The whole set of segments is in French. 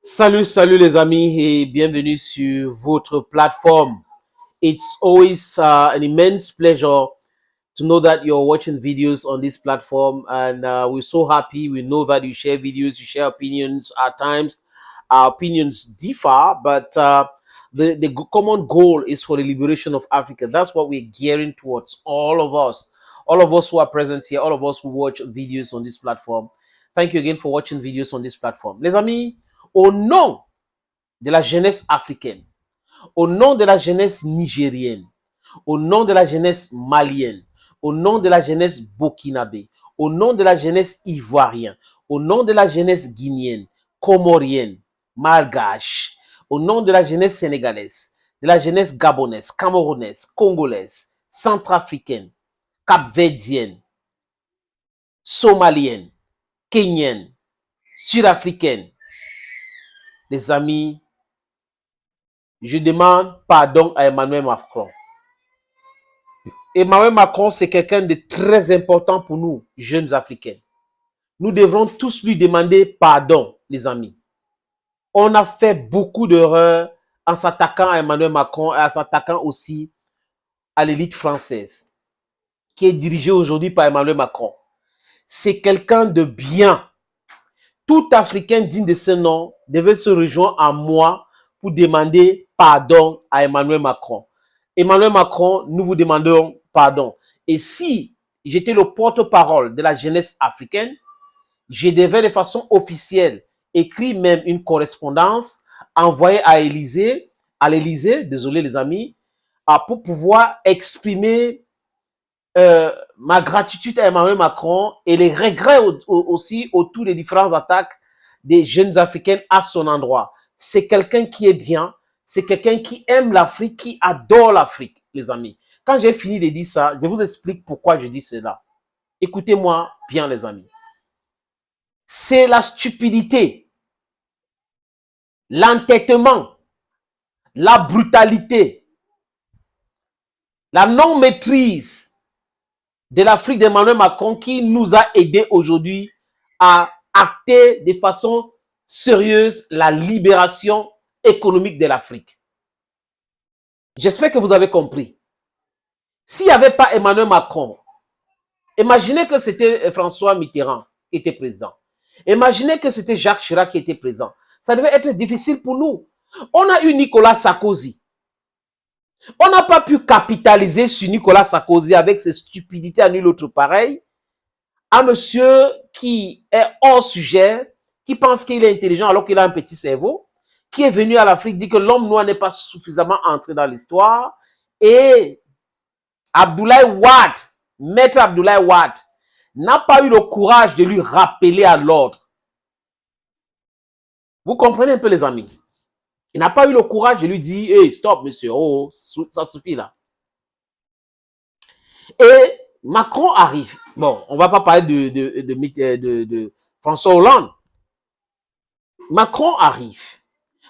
Salut les amis et bienvenue sur votre plateforme. It's always an immense pleasure to know that you're watching videos on this platform, and we're so happy. We know that you share videos, you share opinions. At times, our opinions differ, but the common goal is for the liberation of Africa. That's what we're gearing towards, all of us who are present here, all of us who watch videos on this platform. Thank you again for watching videos on this platform. Les amis, au nom de la jeunesse africaine, au nom de la jeunesse nigérienne, au nom de la jeunesse malienne, au nom de la jeunesse burkinabé, au nom de la jeunesse ivoirienne, au nom de la jeunesse guinéenne, comorienne, malgache, au nom de la jeunesse sénégalaise, de la jeunesse gabonaise, camerounaise, congolaise, centrafricaine, capverdienne, somalienne, kenyenne, sud-africaine. Les amis, je demande pardon à Emmanuel Macron. Emmanuel Macron, c'est quelqu'un de très important pour nous, jeunes Africains. Nous devrons tous lui demander pardon, les amis. On a fait beaucoup d'erreurs en s'attaquant à Emmanuel Macron et en s'attaquant aussi à l'élite française, qui est dirigée aujourd'hui par Emmanuel Macron. C'est quelqu'un de bien. Tout Africain digne de ce nom devait se rejoindre à moi pour demander pardon à Emmanuel Macron. Emmanuel Macron, nous vous demandons pardon. Et si j'étais le porte-parole de la jeunesse africaine, je devais de façon officielle écrire même une correspondance envoyée à l'Élysée, désolé les amis, pour pouvoir exprimer ma gratitude à Emmanuel Macron et les regrets aussi autour des différentes attaques des jeunes Africains à son endroit. C'est quelqu'un qui est bien, c'est quelqu'un qui aime l'Afrique, qui adore l'Afrique, les amis. Quand j'ai fini de dire ça, je vous explique pourquoi je dis cela. Écoutez-moi bien, les amis. C'est la stupidité, l'entêtement, la brutalité, la non-maîtrise de l'Afrique d'Emmanuel Macron qui nous a aidés aujourd'hui à acter de façon sérieuse la libération économique de l'Afrique. J'espère que vous avez compris. S'il n'y avait pas Emmanuel Macron, imaginez que c'était François Mitterrand qui était président. Imaginez que c'était Jacques Chirac qui était président. Ça devait être difficile pour nous. On a eu Nicolas Sarkozy. On n'a pas pu capitaliser sur Nicolas Sarkozy avec ses stupidités à nul autre pareil. Un monsieur qui est hors sujet, qui pense qu'il est intelligent alors qu'il a un petit cerveau, qui est venu à l'Afrique dire que l'homme noir n'est pas suffisamment entré dans l'histoire. Et Abdoulaye Wade, maître Abdoulaye Wade, n'a pas eu le courage de lui rappeler à l'ordre. Vous comprenez un peu, les amis? Il n'a pas eu le courage de lui dire, hey, stop, monsieur, oh, ça suffit là. Et Macron arrive. Bon, on ne va pas parler de François Hollande. Macron arrive.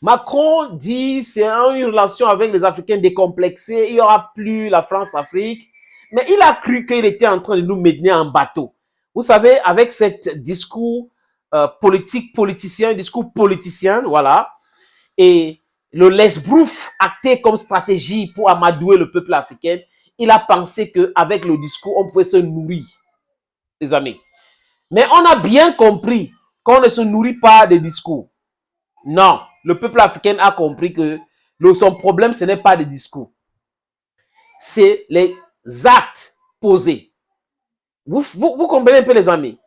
Macron dit c'est une relation avec les Africains décomplexés, il n'y aura plus la France-Afrique. Mais il a cru qu'il était en train de nous mener en bateau. Vous savez, avec ce discours politicien, voilà, et le laisse-brouf acté comme stratégie pour amadouer le peuple africain, il a pensé qu'avec le discours, on pouvait se nourrir, les amis. Mais on a bien compris qu'on ne se nourrit pas des discours. Non, le peuple africain a compris que son problème, ce n'est pas des discours. C'est les actes posés. Vous comprenez un peu, les amis?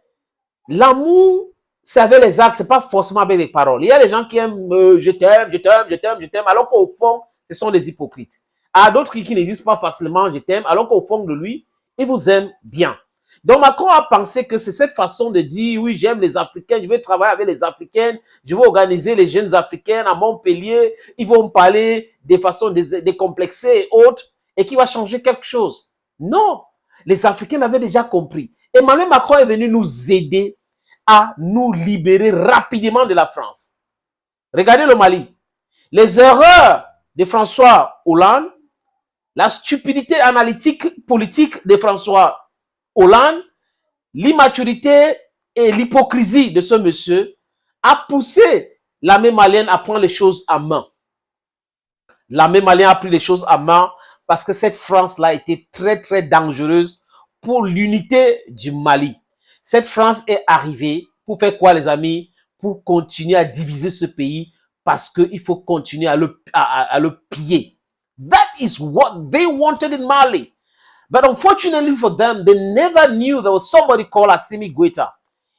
L'amour, c'est avec les actes, c'est pas forcément avec les paroles. Il y a des gens qui aiment je t'aime, alors qu'au fond, ce sont des hypocrites. Il y a d'autres qui ne disent pas facilement je t'aime, alors qu'au fond de lui, il vous aime bien. Donc Macron a pensé que c'est cette façon de dire oui, j'aime les Africains, je vais travailler avec les Africains, je vais organiser les jeunes Africains à Montpellier, ils vont me parler de façon décomplexée et autres, et qui va changer quelque chose. Non, les Africains l'avaient déjà compris. Emmanuel Macron est venu nous aider à nous libérer rapidement de la France. Regardez le Mali. Les erreurs de François Hollande, la stupidité analytique politique de François Hollande, l'immaturité et l'hypocrisie de ce monsieur a poussé l'armée malienne apprend les choses en main. L'armée malienne a pris les choses en main parce que cette France-là était très, très dangereuse pour l'unité du Mali. Cette France est arrivée pour faire quoi, les amis? Pour continuer à diviser ce pays parce qu'il faut continuer à le piller. That is what they wanted in Mali. But unfortunately for them, they never knew there was somebody called Assimi Goïta.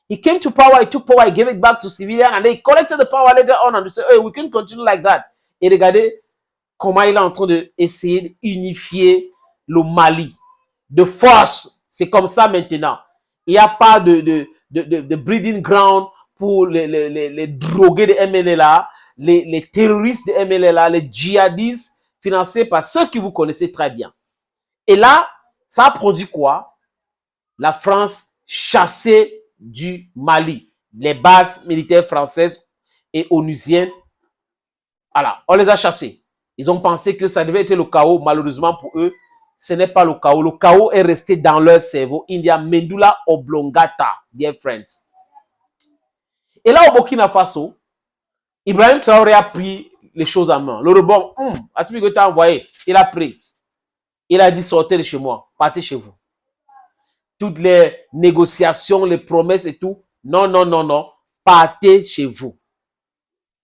He came to power, he took power, he gave it back to civilians, and they collected the power later on and they said, hey, we can continue like that. Et regardez comment il est en train d'essayer d'unifier le Mali. De force, c'est comme ça maintenant. Il n'y a pas de breeding ground pour les drogués de MLLA, les terroristes de MLLA, les djihadistes financés par ceux que vous connaissez très bien. Et là, ça a produit quoi? La France chassée du Mali. Les bases militaires françaises et onusiennes, voilà, on les a chassées. Ils ont pensé que ça devait être le chaos. Malheureusement pour eux, ce n'est pas le chaos. Le chaos est resté dans leur cerveau. India Mendula Oblongata, dear friends. Et là, au Burkina Faso, Ibrahim Traoré a pris les choses en main. Le rebond, Assimi Goïta a envoyé, il a pris. Il a dit, sortez de chez moi, partez chez vous. Toutes les négociations, les promesses et tout, non, non, non, non, partez chez vous.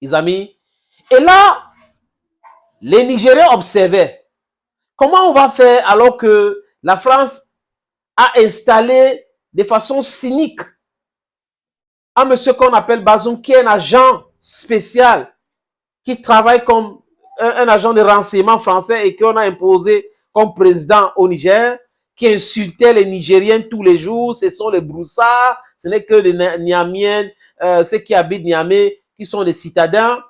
Les amis. Et là, les Nigériens observaient. Comment on va faire alors que la France a installé de façon cynique un monsieur qu'on appelle Bazoum, qui est un agent spécial, qui travaille comme un agent de renseignement français et qu'on a imposé comme président au Niger, qui insultait les Nigériens tous les jours, ce sont les broussards, ce n'est que les Niamiens, ceux qui habitent Niamey, qui sont des citadins.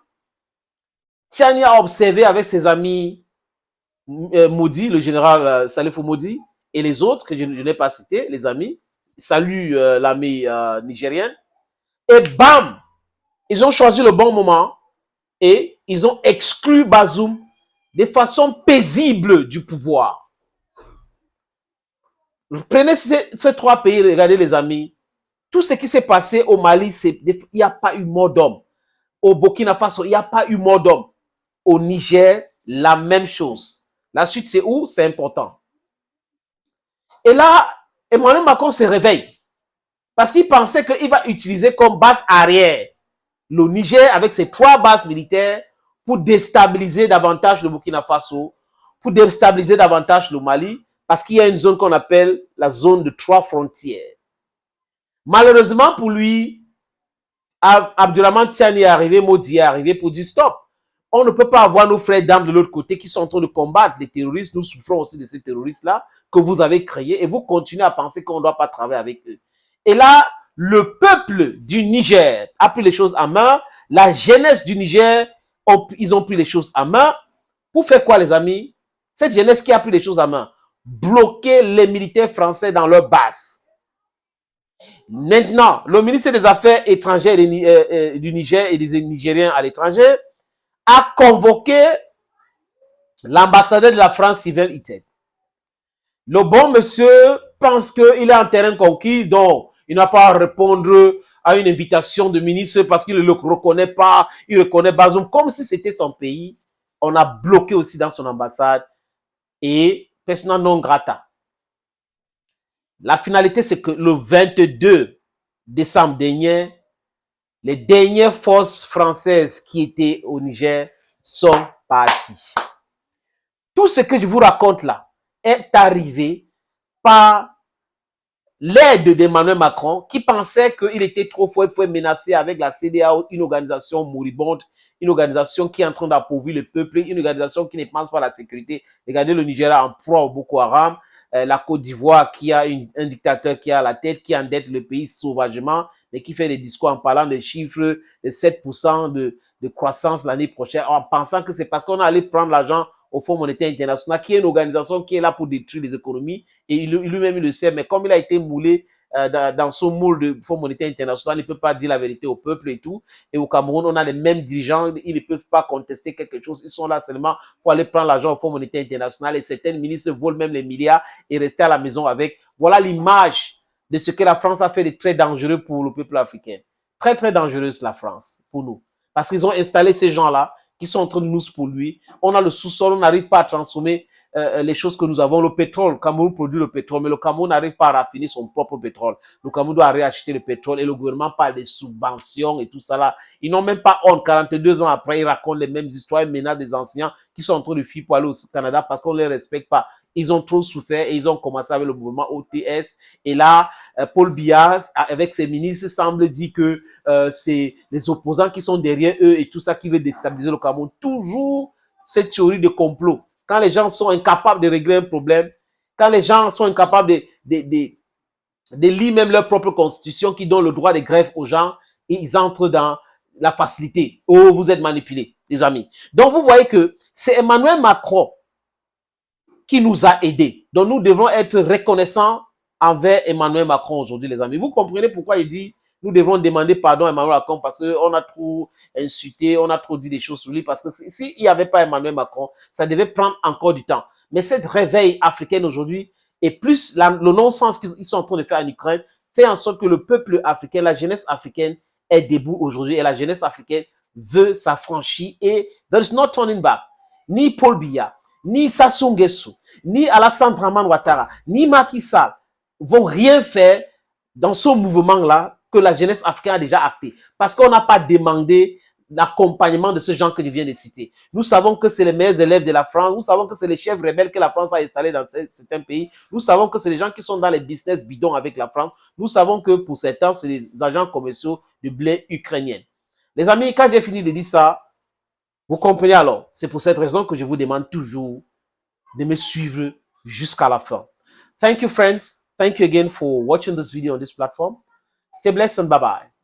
Tiani a observé avec ses amis Modi, le général Salifou Modi, et les autres que je n'ai pas cités, les amis, salut l'armée nigérienne, et bam, ils ont choisi le bon moment et ils ont exclu Bazoum de façon paisible du pouvoir. Prenez ces trois pays, regardez les amis, tout ce qui s'est passé au Mali, il n'y a pas eu mort d'homme. Au Burkina Faso, il n'y a pas eu mort d'homme. Au Niger, la même chose. La suite, c'est où? C'est important. Et là, Emmanuel Macron se réveille. Parce qu'il pensait qu'il va utiliser comme base arrière le Niger avec ses trois bases militaires pour déstabiliser davantage le Burkina Faso, pour déstabiliser davantage le Mali, parce qu'il y a une zone qu'on appelle la zone de trois frontières. Malheureusement pour lui, Abdourahmane Tiani est arrivé, Modi est arrivé pour dire stop. On ne peut pas avoir nos frères d'armes de l'autre côté qui sont en train de combattre les terroristes. Nous souffrons aussi de ces terroristes-là que vous avez créés et vous continuez à penser qu'on ne doit pas travailler avec eux. Et là, le peuple du Niger a pris les choses en main. La jeunesse du Niger, ils ont pris les choses en main. Pour faire quoi, les amis? Cette jeunesse qui a pris les choses en main, bloquer les militaires français dans leur base. Maintenant, le ministre des Affaires étrangères du Niger et des Nigériens à l'étranger a convoqué l'ambassadeur de la France, Sylvain Itten. Le bon monsieur pense qu'il est en terrain conquis, donc il n'a pas à répondre à une invitation de ministre parce qu'il ne le reconnaît pas, il reconnaît Bazoum comme si c'était son pays. On a bloqué aussi dans son ambassade et persona non grata. La finalité, c'est que le 22 décembre dernier, les dernières forces françaises qui étaient au Niger sont parties. Tout ce que je vous raconte là est arrivé par l'aide d'Emmanuel Macron qui pensait qu'il était trop fort menacé avec la CEDEAO, une organisation moribonde, une organisation qui est en train d'appauvrir le peuple, une organisation qui ne pense pas à la sécurité. Regardez le Nigeria en proie au Boko Haram, la Côte d'Ivoire qui a un dictateur qui a la tête, qui endette le pays sauvagement, mais qui fait des discours en parlant des chiffres de 7% de croissance l'année prochaine, en pensant que c'est parce qu'on allait prendre l'argent au Fonds monétaire international, qui est une organisation qui est là pour détruire les économies, et lui-même il le sait, mais comme il a été moulé dans son moule de Fonds monétaire international, il ne peut pas dire la vérité au peuple et tout. Et au Cameroun, on a les mêmes dirigeants, ils ne peuvent pas contester quelque chose, ils sont là seulement pour aller prendre l'argent au Fonds monétaire international, et certains ministres volent même les milliards et rester à la maison avec. Voilà l'image de ce que la France a fait de très dangereux pour le peuple africain. Très, très dangereuse la France, pour nous. Parce qu'ils ont installé ces gens-là qui sont en train de nous polluer. On a le sous-sol, on n'arrive pas à transformer les choses que nous avons. Le pétrole, le Cameroun produit le pétrole, mais le Cameroun n'arrive pas à raffiner son propre pétrole. Le Cameroun doit réacheter le pétrole et le gouvernement parle des subventions et tout ça là. Ils n'ont même pas honte. 42 ans après, ils racontent les mêmes histoires et menacent des enseignants qui sont en train de fuir pour aller au Canada parce qu'on ne les respecte pas. Ils ont trop souffert et ils ont commencé avec le mouvement OTS. Et là, Paul Biya, avec ses ministres, semble dire que c'est les opposants qui sont derrière eux et tout ça qui veut déstabiliser le Cameroun. Toujours cette théorie de complot. Quand les gens sont incapables de régler un problème, quand les gens sont incapables de lire même leur propre constitution qui donne le droit de grève aux gens, ils entrent dans la facilité. Oh, vous êtes manipulés, les amis. Donc, vous voyez que c'est Emmanuel Macron qui nous a aidés. Donc, nous devons être reconnaissants envers Emmanuel Macron aujourd'hui, les amis. Vous comprenez pourquoi il dit nous devons demander pardon à Emmanuel Macron parce qu'on a trop insulté, on a trop dit des choses sur lui. Parce que s'il n'y avait pas Emmanuel Macron, ça devait prendre encore du temps. Mais cette réveil africaine aujourd'hui, et plus le non-sens qu'ils sont en train de faire en Ukraine, fait en sorte que le peuple africain, la jeunesse africaine est debout aujourd'hui. Et la jeunesse africaine veut s'affranchir. Et there's no turning back. Ni Paul Biya, ni Sassou Nguesso, ni Alassane Dramane Ouattara, ni Macky Sall vont rien faire dans ce mouvement-là que la jeunesse africaine a déjà acté. Parce qu'on n'a pas demandé l'accompagnement de ce genre que je viens de citer. Nous savons que c'est les meilleurs élèves de la France. Nous savons que c'est les chefs rebelles que la France a installés dans certains pays. Nous savons que c'est les gens qui sont dans les business bidons avec la France. Nous savons que pour certains, c'est les agents commerciaux de blé ukrainien. Les amis, quand j'ai fini de dire ça, vous comprenez alors. C'est pour cette raison que je vous demande toujours de me suivre jusqu'à la fin. Thank you, friends. Thank you again for watching this video on this platform. Stay blessed and bye-bye.